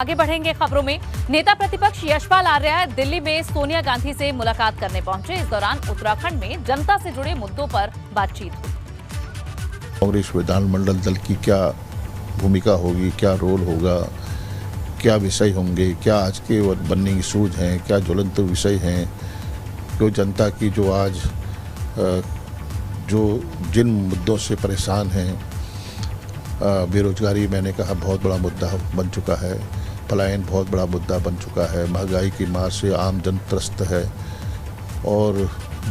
आगे बढ़ेंगे खबरों में। नेता प्रतिपक्ष यशपाल आर्य दिल्ली में सोनिया गांधी से मुलाकात करने पहुंचे। इस दौरान उत्तराखंड में जनता से जुड़े मुद्दों पर बातचीत हुई। कांग्रेस विधानमंडल दल की क्या भूमिका होगी, क्या रोल होगा, क्या विषय होंगे, क्या आज के बनने की सूझ हैं, क्या ज्वलंत विषय हैं, जो जनता की जो आज जो जिन मुद्दों से परेशान हैं। बेरोजगारी मैंने कहा बहुत बड़ा मुद्दा बन चुका है, पलायन बहुत बड़ा मुद्दा बन चुका है, महंगाई की मार से आम जन त्रस्त है और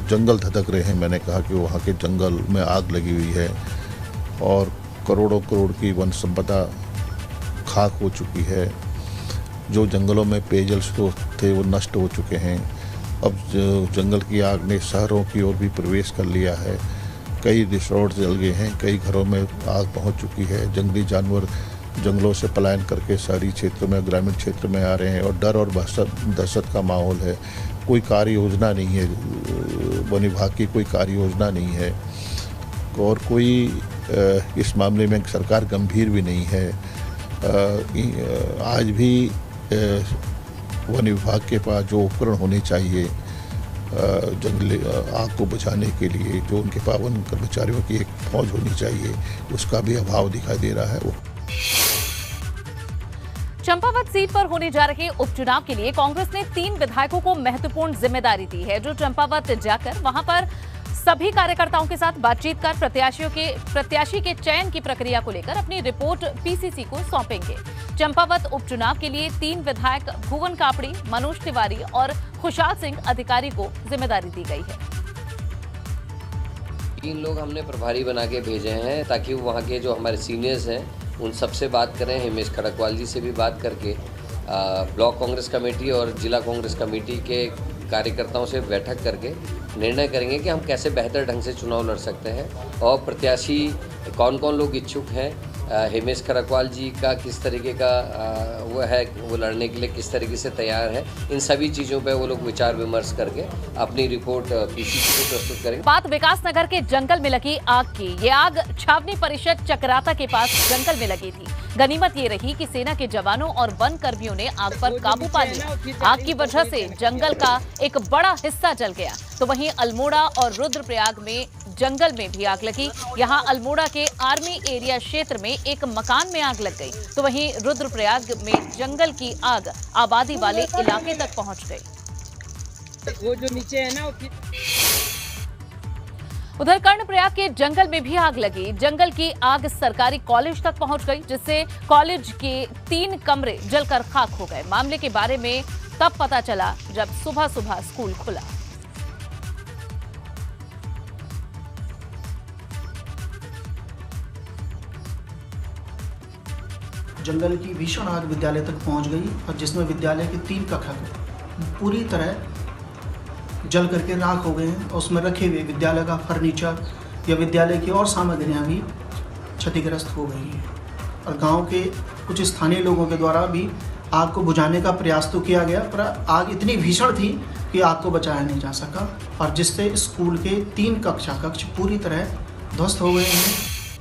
जंगल धधक रहे हैं। मैंने कहा कि वहाँ के जंगल में आग लगी हुई है और करोड़ों करोड़ की वन संपदा खाक हो चुकी है। जो जंगलों में पेयजल स्रोत थे वो नष्ट हो चुके हैं। अब जंगल की आग ने शहरों की ओर भी प्रवेश कर लिया है। कई रिसोर्ट जल गए हैं, कई घरों में आग पहुंच चुकी है। जंगली जानवर जंगलों से पलायन करके शहरी क्षेत्र में, ग्रामीण क्षेत्र में आ रहे हैं और डर और दहशत का माहौल है। कोई कार्य योजना नहीं है, वन विभाग की कोई कार्य योजना नहीं है और कोई इस मामले में सरकार गंभीर भी नहीं है। आज भी वन विभाग के पास जो उपकरण होने चाहिए जंगली आग को बचाने के लिए, जो उनके पास वन कर्मचारियों की एक फौज होनी चाहिए, उसका भी अभाव दिखाई दे रहा है। चंपावत सीट पर होने जा रहे उपचुनाव के लिए कांग्रेस ने 3 विधायकों को महत्वपूर्ण जिम्मेदारी दी है, जो चंपावत जाकर वहां पर सभी कार्यकर्ताओं के साथ बातचीत कर प्रत्याशी के चयन की प्रक्रिया को लेकर अपनी रिपोर्ट पीसीसी को सौंपेंगे। चंपावत उपचुनाव के लिए 3 विधायक भुवन कापड़ी, मनोज तिवारी और खुशहाल सिंह अधिकारी को जिम्मेदारी दी गई है। 3 लोग हमने प्रभारी बना के भेजे हैं ताकि वहाँ के जो हमारे सीनियर्स हैं उन सबसे बात करें। हिमेश खड़कवाल जी से भी बात करके ब्लॉक कांग्रेस कमेटी और जिला कांग्रेस कमेटी के कार्यकर्ताओं से बैठक करके निर्णय करेंगे कि हम कैसे बेहतर ढंग से चुनाव लड़ सकते हैं और प्रत्याशी कौन कौन लोग इच्छुक हैं। हिमेश खड़कवाल जी का किस तरीके का वो लड़ने के लिए किस तरीके से तैयार है। इन सभी चीज़ों पे वो लोग विचार विमर्श करके अपनी रिपोर्ट पीसीसी को प्रस्तुत करेंगे। बात विकासनगर के जंगल में लगी आग की। ये आग छावनी परिषद चक्राता के पास जंगल में लगी थी। गनीमत ये रही कि सेना के जवानों और वन कर्मियों ने आग पर काबू पा लिया। आग की वजह से जंगल का एक बड़ा हिस्सा जल गया। तो वहीं अल्मोड़ा और रुद्रप्रयाग में जंगल में भी आग लगी। यहां अल्मोड़ा के आर्मी एरिया क्षेत्र में एक मकान में आग लग गई, तो वहीं रुद्रप्रयाग में जंगल की आग आबादी वाले इलाके तक पहुंच गई। वो जो नीचे है ना उधर कर्णप्रयाग के जंगल में भी आग लगी। जंगल की आग सरकारी कॉलेज तक पहुंच गई, जिससे कॉलेज के 3 कमरे जलकर खाक हो गए। मामले के बारे में तब पता चला जब सुबह सुबह स्कूल खुला। जंगल की भीषण आग विद्यालय तक पहुंच गई और जिसमें विद्यालय के 3 कक्षा पूरी तरह जल करके राख हो गए हैं और उसमें रखे हुए विद्यालय का फर्नीचर या विद्यालय की और सामग्रियां भी क्षतिग्रस्त हो गई हैं। और गांव के कुछ स्थानीय लोगों के द्वारा भी आग को बुझाने का प्रयास तो किया गया, पर आग इतनी भीषण थी कि आग को बचाया नहीं जा सका और जिससे स्कूल के 3 कक्ष पूरी तरह ध्वस्त हो गए हैं।